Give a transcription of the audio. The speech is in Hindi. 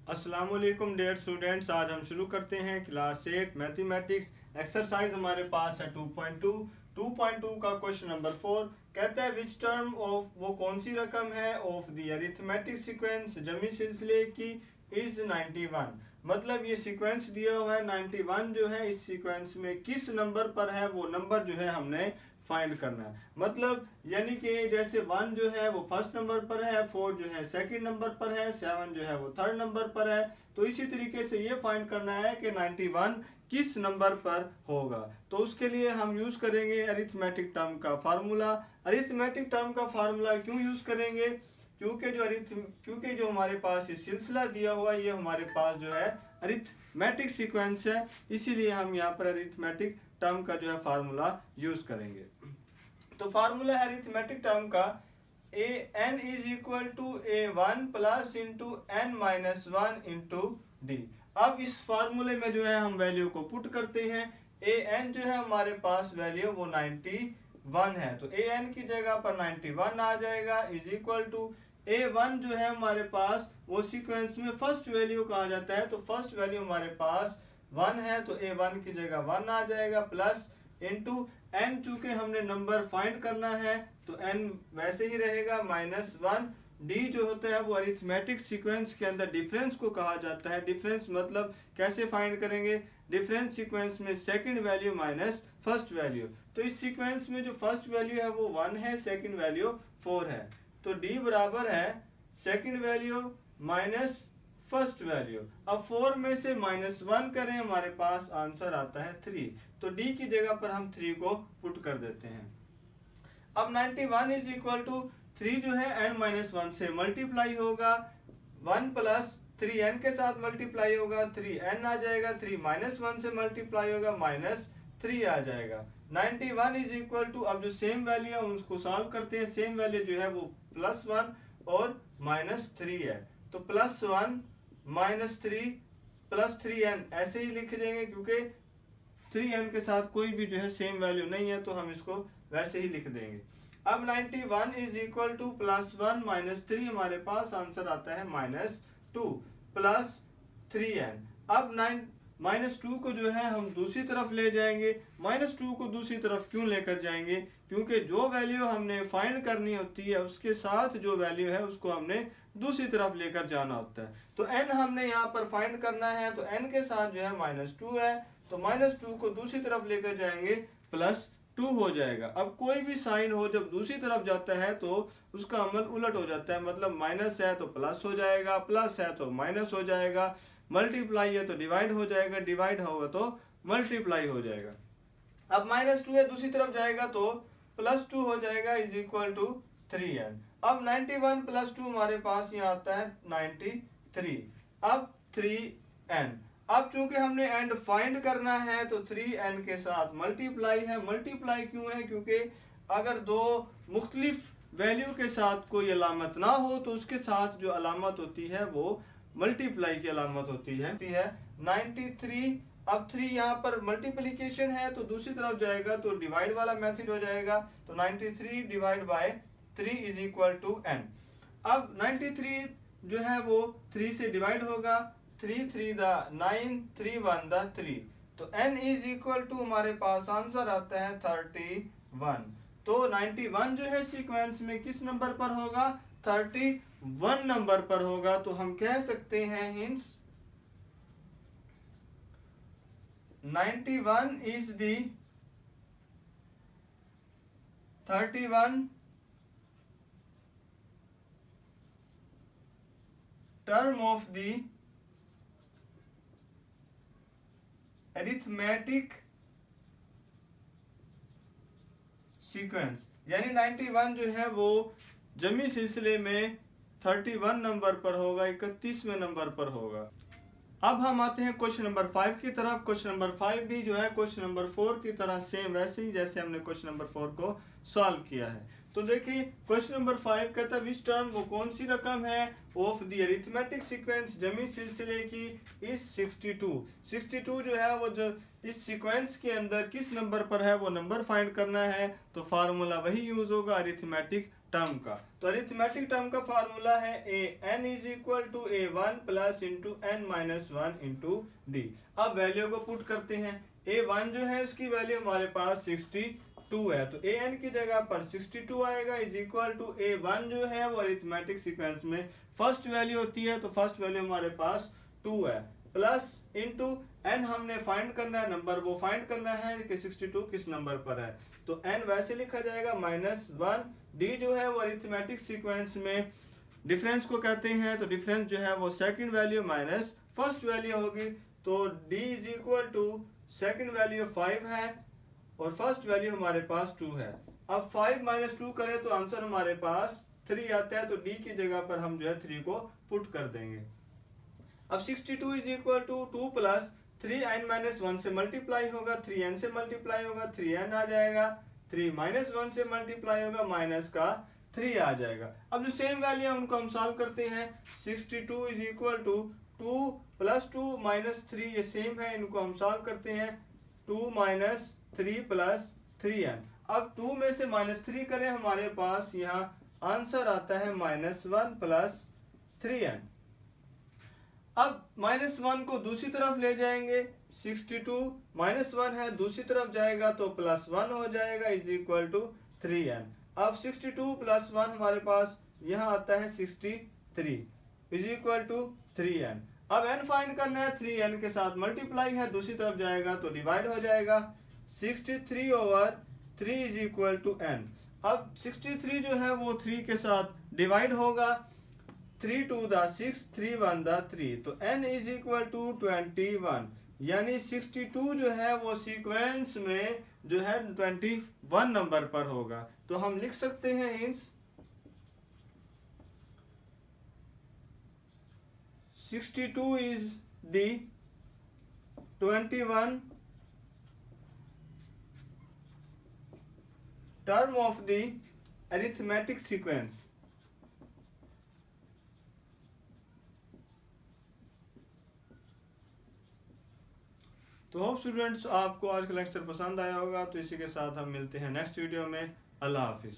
अस्सलाम वालेकुम डियर स्टूडेंट्स। आज हम शुरू करते हैं क्लास 8 मैथमेटिक्स। एक्सरसाइज हमारे पास है 2.2। 2.2 का क्वेश्चन नंबर 4 कहता है विच टर्म ऑफ, वो कौन सी रकम है, ऑफ द अरिथमेटिक सीक्वेंस जमी सिलसिले की इज 91। मतलब ये सीक्वेंस दिया हुआ है 91 जो है, इस सीक्वेंस में किस नंबर पर है वो नंबर जो है हमने फाइंड करना है। मतलब यानी कि जैसे 1 जो है वो फर्स्ट नंबर पर है, 4 जो है सेकंड नंबर पर है, 7 जो है वो थर्ड नंबर पर है। तो इसी तरीके से ये फाइंड करना है कि 91 किस नंबर पर होगा। तो उसके लिए हम यूज करेंगे अरिथमेटिक टर्म का फार्मूला। अरिथमेटिक टर्म का फार्मूला क्यों यूज करेंगे? क्योंकि जो हमारे पास ये सिलसिला दिया हुआ है ये हमारे पास जो है अरिथमेटिक सीक्वेंस है, इसीलिए हम यहाँ पर अरिथमेटिक टर्म का जो है फार्मूला यूज करेंगे। तो फार्मूला है अरिथमेटिक टर्म का a n is equal to a one plus into n minus one into d. अब इस फार्मूले में जो है हम वैल्यू को पुट करते हैं। ए एन जो है हमारे पास वैल्यू वो 91 है, तो ए एन की जगह पर 91 आ जाएगा is equal to a one जो है हमारे पास वो सीक्वेंस में फर्स्ट वैल्यू कहा जाता है, तो फर्स्ट वैल्यू हमारे पास 1 है, तो ए वन की जगह 1 आ जाएगा प्लस इंटू एन, चूंकि हमने नंबर फाइंड करना है तो एन वैसे ही रहेगा -1। डी जो होता है वो अरिथमेटिक सीक्वेंस के अंदर डिफरेंस को कहा जाता है। डिफरेंस मतलब कैसे फाइंड करेंगे? डिफरेंस सीक्वेंस में second value minus first value. तो इस सीक्वेंस में जो फर्स्ट वैल्यू है वो 1 है, सेकंड वैल्यू 4 है, तो डी बराबर है second value minus first value. अब 4 में से -1 करें, हमारे पास आंसर आता है 3, तो डी की जगह पर हम 3 को पुट कर देते हैं। अब 91 इज इक्वल टू 3 जो है n-1 से मल्टीप्लाई होगा, 1 प्लस 3n के साथ मल्टीप्लाई होगा, 3n आ जाएगा, 3 -1 से मल्टीप्लाई होगा, -3 आ जाएगा। 91 इज इक्वल टू, अब जो सेम वैल्यू है उसको सॉल्व करते हैं। सेम वैल्यू जो है वो +1 और -3 है, तो +1 -3 +3n ऐसे ही लिख देंगे, क्योंकि 3n के साथ कोई भी जो है सेम वैल्यू नहीं है, तो हम इसको वैसे ही लिख देंगे। अब 91 इज इक्वल टू +1 -3, हमारे पास आंसर आता है -2 प्लस 3n। अब -2 को जो है हम दूसरी तरफ ले जाएंगे। -2 को दूसरी तरफ क्यों लेकर जाएंगे? क्योंकि जो वैल्यू हमने फाइंड करनी होती है उसके साथ जो वैल्यू है उसको हमने दूसरी तरफ लेकर जाना होता है। तो n हमने यहाँ पर फाइंड करना है, तो n के साथ जो है -2 है, तो -2 को दूसरी तरफ लेकर जाएंगे +2 हो जाएगा। अब कोई भी साइन हो जब दूसरी तरफ जाता है तो उसका अमल उलट हो जाता है, मतलब माइनस है तो प्लस हो जाएगा, प्लस है तो माइनस हो जाएगा, मल्टीप्लाई है तो डिवाइड हो जाएगा, डिवाइड होगा तो मल्टीप्लाई हो जाएगा। अब -2 है दूसरी तरफ जाएगा तो +2 हो जाएगा इज इक्वल टू 3n। अब 91 +2 हमारे पास यहाँ आता है 93, अब 3n। अब चूंकि हमने एंड फाइंड करना है तो 3n के साथ मल्टीप्लाई है। मल्टीप्लाई क्यों है? क्योंकि अगर दो मुख्तलिफ वैल्यू के साथ कोई अलामत ना हो तो उसके साथ जो अलामत होती है वो मल्टीप्लाई की अलामत होती है 93। अब 3 यहाँ पर मल्टीप्लिकेशन है तो दूसरी तरफ जाएगा तो डिवाइड वाला मेथड हो जाएगा, तो 93 divide by 3 is equal to n। अब 93 जो है वो 3 से डिवाइड होगा, 3 3 दा 9, 3 1 दा 3, तो n इज इक्वल टू हमारे पास आंसर आता है 31। तो 91 जो है सीक्वेंस में किस नंबर पर होगा? 31 नंबर पर होगा। तो हम कह सकते हैं hints 91 is the 31 term of the arithmetic sequence, यानी 91 जो है वो जमी सिलसिले में 31 नंबर पर होगा, 31वें नंबर पर होगा। अब हम आते हैं क्वेश्चन नंबर 5 की तरफ। क्वेश्चन नंबर 5 भी जो है क्वेश्चन नंबर 4 की तरह सेम वैसे ही जैसे हमने क्वेश्चन नंबर 4 को सॉल्व किया है। तो देखिए क्वेश्चन नंबर 5 कहता है विच टर्म, वो कौन सी रकम है, ऑफ द अरिथमेटिक सीक्वेंस जमी सिलसिले की इज 62। 62 जो है वो जो इस सीक्वेंस के अंदर किस नंबर पर है वो नंबर फाइंड करना है, तो फार्मूला वही यूज होगा अरिथमेटिक टर्म का। तो अरिथमेटिक टर्म का फार्मूला है an is equal to a1 plus into n minus 1 into d. अब वैल्यू को पुट करते हैं। a1 जो है उसकी वैल्यू हमारे पास 62 है, तो an की जगह पर 62 आएगा इज इक्वल टू a1 जो है वो अरिथमेटिक सीक्वेंस में फर्स्ट वैल्यू होती है, तो फर्स्ट वैल्यू हमारे पास 2 है, प्लस इंटू n हमने फाइंड करना है, नंबर वो फाइंड करना है कि 62 किस नंबर पर है, तो n वैसे लिखा जाएगा -1। d जो है वो अरिथमेटिक सीक्वेंस में डिफरेंस को कहते हैं, तो डिफरेंस जो है वो second value minus first value होगी, तो d is equal to second value 5 है और फर्स्ट वैल्यू हमारे पास 2 है। अब 5 माइनस 2 करें तो आंसर हमारे पास 3 आता है, तो d की जगह पर हम जो है 3 को पुट कर देंगे। अब 62 is equal to 2 plus 3n minus 1 से मल्टीप्लाई होगा, 3n से मल्टीप्लाई होगा 3n आ जाएगा, 3 माइनस 1 से मल्टीप्लाई होगा माइनस का 3 आ जाएगा। अब जो सेम वैल्यू है उनको हम सॉल्व करते हैं। 62 is equal to 2 plus 2 minus 3, ये सेम है, इनको हम सॉल्व करते हैं। 2 माइनस 3 प्लस 3n। अब 2 में से माइनस 3 करें, हमारे पास यहाँ आंसर आता है -1 प्लस 3n। अब -1 को दूसरी तरफ ले जाएंगे, 62 -1 है, दूसरी तरफ जाएगा तो +1 हो जाएगा इज इक्वल टू 3n। अब 62 + 1 हमारे पास यहाँ आता है 63 इज इक्वल टू 3n। अब n फाइंड करना है, 3n के साथ मल्टीप्लाई है, दूसरी तरफ जाएगा तो डिवाइड हो जाएगा, 63/3 इज इक्वल टू n। अब 63 जो है वो 3 के साथ डिवाइड होगा, 3 2 द 6, 3 1 द 3, तो n इज इक्वल टू 21, यानी 62 जो है वो सीक्वेंस में जो है 21 नंबर पर होगा। तो हम लिख सकते हैं hints 62 is the 21 term of the arithmetic sequence. तो होप स्टूडेंट्स आपको आज का लेक्चर पसंद आया होगा। तो इसी के साथ हम मिलते हैं नेक्स्ट वीडियो में। अल्लाह हाफिज़।